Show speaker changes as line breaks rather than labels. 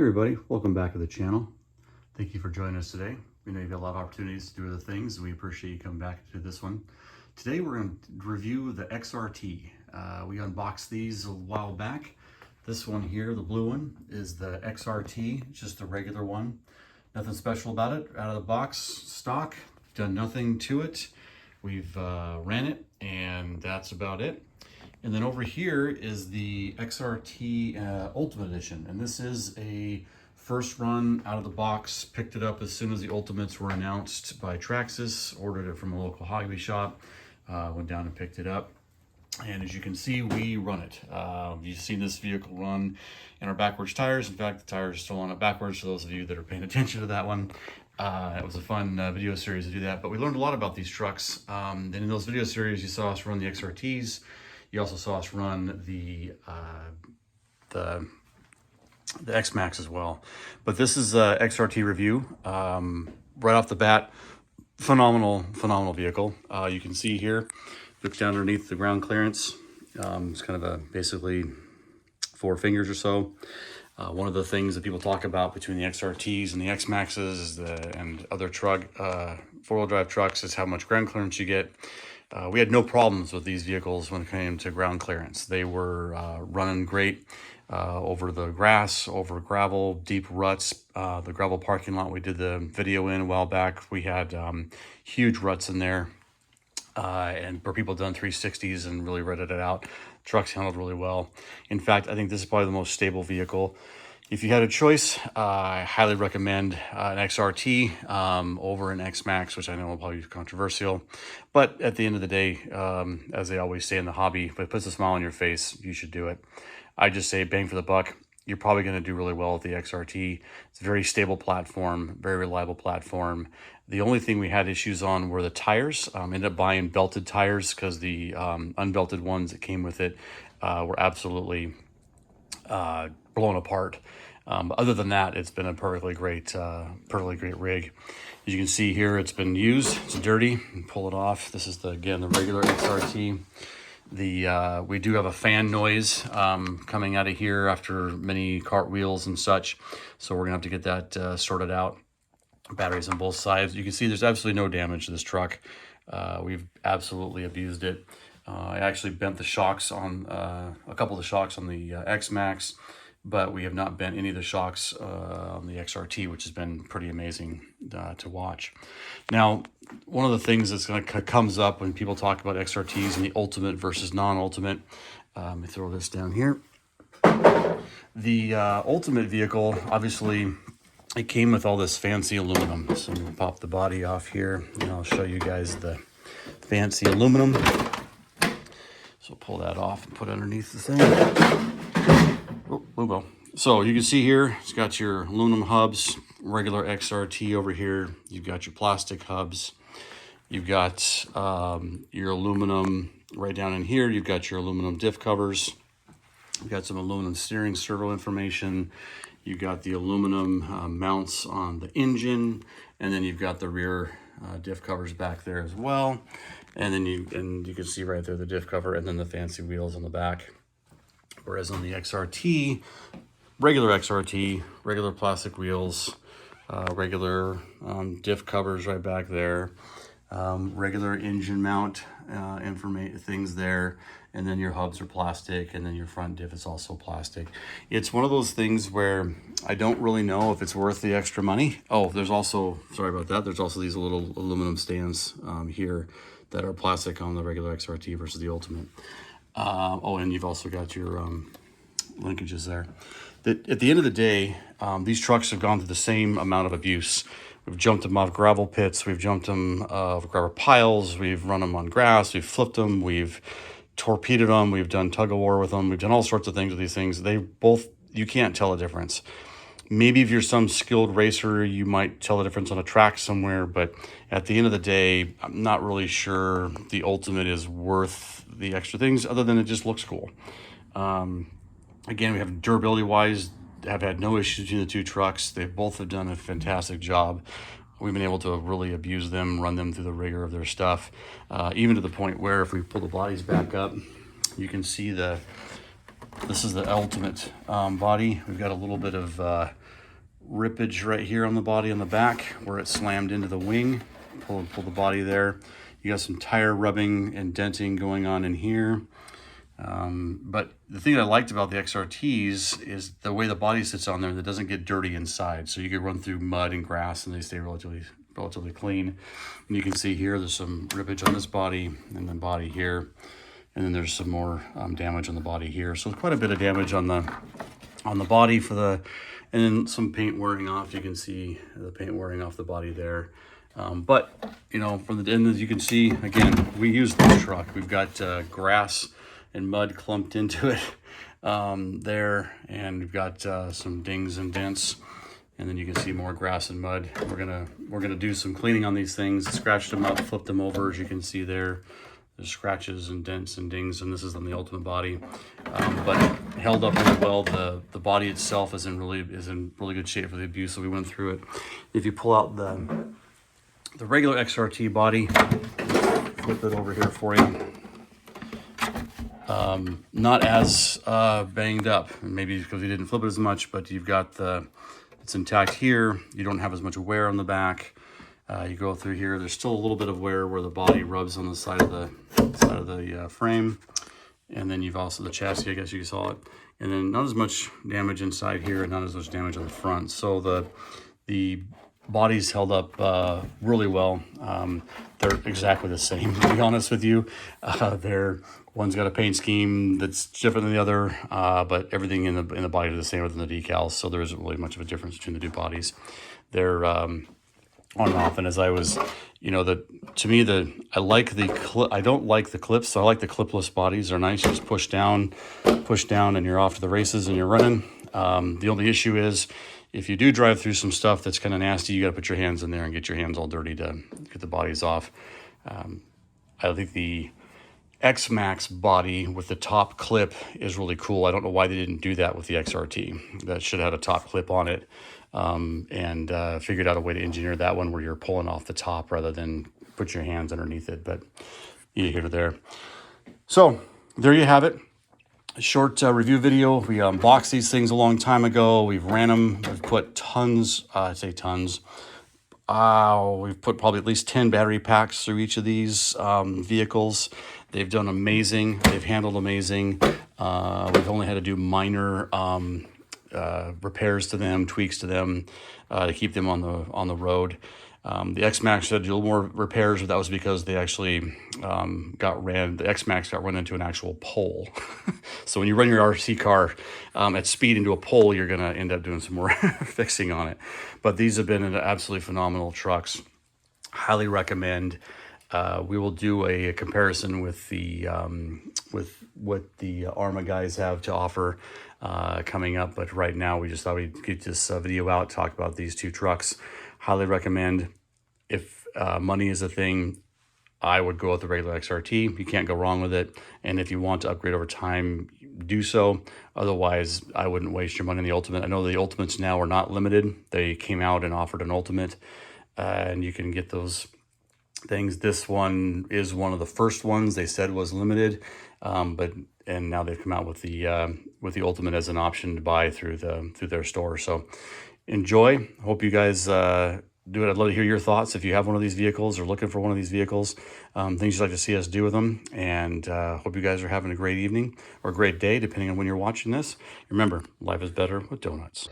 everybody, welcome back to the channel. Thank you for joining us today. We know you've got a lot of opportunities to do other things. We appreciate you coming back to this one. Today we're going to review the XRT. We unboxed these a while back. This one here, the blue one, is the XRT, just a regular one. Nothing special about it. Out of the box, stock, done nothing to it. We've ran it, and that's about it. And then over here is the XRT Ultimate Edition. And this is a first run out of the box. Picked it up as soon as the Ultimates were announced by Traxxas. Ordered it from a local hobby shop. Went down and picked it up. And as you can see, we run it. You've seen this vehicle run in our backwards tires. In fact, the tires are still on it backwards, for those of you that are paying attention to that one. It was a fun video series to do that. But we learned a lot about these trucks. And in those video series, you saw us run the XRTs. You also saw us run the X-Max as well. But this is a XRT review. Right off the bat, phenomenal vehicle. You can see here, looks down underneath the ground clearance. It's kind of a basically 4 fingers or so. One of the things that people talk about between the XRTs and the X-Maxes and other truck, 4-wheel drive trucks is how much ground clearance you get. We had no problems with these vehicles when it came to ground clearance. They were running great over the grass, over gravel, deep ruts. The gravel parking lot we did the video in a while back, we had huge ruts in there. And where people done 360s and really redded it out. Trucks handled really well. In fact, I think this is probably the most stable vehicle. If you had a choice, I highly recommend an XRT over an X-Max, which I know will probably be controversial. But at the end of the day, as they always say in the hobby, if it puts a smile on your face, you should do it. I just say bang for the buck. You're probably going to do really well with the XRT. It's a very stable platform, very reliable platform. The only thing we had issues on were the tires. Ended up buying belted tires because the unbelted ones that came with it were absolutely blown apart. Other than that, it's been a perfectly great rig. As you can see here, it's been used. It's dirty. Pull it off. This is again the regular XRT. We do have a fan noise coming out of here after many cartwheels and such, so we're gonna have to get that sorted out. Batteries on both sides. You can see there's absolutely no damage to this truck. We've absolutely abused it. I actually bent the shocks on a couple of the shocks on the X-Max, but we have not bent any of the shocks on the XRT, which has been pretty amazing to watch. Now, one of the things that's comes up when people talk about XRTs and the ultimate versus non-ultimate, let me throw this down here. The ultimate vehicle, obviously, it came with all this fancy aluminum. So I'm gonna pop the body off here, and I'll show you guys the fancy aluminum. So pull that off and put it underneath the thing. Oh, well. So you can see here, it's got your aluminum hubs, regular XRT over here. You've got your plastic hubs. You've got your aluminum right down in here. You've got your aluminum diff covers. You've got some aluminum steering servo information. You've got the aluminum mounts on the engine, and then you've got the rear diff covers back there as well. And then you can see right there the diff cover and then the fancy wheels on the back. Whereas on the XRT, regular plastic wheels, regular diff covers right back there, regular engine mount things there, and then your hubs are plastic, and then your front diff is also plastic. It's one of those things where I don't really know if it's worth the extra money. Oh, there's also, sorry about that, there's also these little aluminum stands here that are plastic on the regular XRT versus the Ultimate. Oh, and you've also got your linkages there. At the end of the day, these trucks have gone through the same amount of abuse. We've jumped them off gravel pits, we've jumped them off gravel piles, we've run them on grass, we've flipped them, we've torpedoed them, we've done tug of war with them, we've done all sorts of things with these things. You can't tell a difference. Maybe if you're some skilled racer, you might tell the difference on a track somewhere, but at the end of the day, I'm not really sure the Ultimate is worth the extra things other than it just looks cool. Again, we have durability-wise, have had no issues between the two trucks. They both have done a fantastic job. We've been able to really abuse them, run them through the rigor of their stuff, even to the point where if we pull the bodies back up, you can see this is the Ultimate body. We've got a little bit of rippage right here on the body on the back where it slammed into the wing. Pull the body there. You got some tire rubbing and denting going on in here. But the thing that I liked about the XRTs is the way the body sits on there, that doesn't get dirty inside. So you can run through mud and grass and they stay relatively clean. And you can see here, there's some rippage on this body and then body here. And then there's some more damage on the body here. So quite a bit of damage on the body and then some paint wearing off. You can see the paint wearing off the body there. But, you know, from the end, as you can see, again, we use this truck. We've got grass and mud clumped into it there, and we've got some dings and dents, and then you can see more grass and mud. We're gonna do some cleaning on these things. Scratched them up, flipped them over, as you can see there. There's scratches and dents and dings, and this is on the Ultimate body, but held up really well. The body itself is in really good shape for the abuse, so we went through it. If you pull out the regular XRT body, flip it over here for you. Not as banged up, maybe because you didn't flip it as much, but you've got it's intact here. You don't have as much wear on the back. You go through here, there's still a little bit of wear where the body rubs on the side of the frame. And then you've also the chassis, I guess you saw it. And then not as much damage inside here and not as much damage on the front. So the body's held up really well. They're exactly the same, to be honest with you. One's got a paint scheme that's different than the other, but everything in the body is the same within the decals, so there isn't really much of a difference between the two bodies. They're on and off, and as I was, you know, I like I don't like the clips, so I like the clipless bodies. They're nice. You just push down, and you're off to the races and you're running. The only issue is, if you do drive through some stuff that's kind of nasty, you got to put your hands in there and get your hands all dirty to get the bodies off. I think the X-Max body with the top clip is really cool. I don't know why they didn't do that with the XRT. That should have had a top clip on it, and figured out a way to engineer that one where you're pulling off the top rather than put your hands underneath it, but either here or there. So there you have it. A short review video. We unboxed these things a long time ago. We've ran them. We've put tons, I say tons. We've put probably at least 10 battery packs through each of these vehicles. They've done amazing. They've handled amazing. We've only had to do minor repairs to them, tweaks to them to keep them on the road. The X-Max had to do a little more repairs, but that was because they actually the X-Max got run into an actual pole. So when you run your RC car at speed into a pole, you're going to end up doing some more fixing on it. But these have been absolutely phenomenal trucks. Highly recommend. We will do a comparison with with what the ARMA guys have to offer coming up. But right now, we just thought we'd get this video out, talk about these two trucks. Highly recommend. If money is a thing, I would go with the regular XRT. You can't go wrong with it. And if you want to upgrade over time, do so. Otherwise, I wouldn't waste your money on the Ultimate. I know the Ultimates now are not limited. They came out and offered an Ultimate, and you can get those things. This one is one of the first ones they said was limited, and now they've come out with the Ultimate as an option to buy through their store. So enjoy. Hope you guys do it. I'd love to hear your thoughts if you have one of these vehicles or looking for one of these vehicles, things you'd like to see us do with them. And hope you guys are having a great evening or a great day, depending on when you're watching this. Remember, life is better with donuts.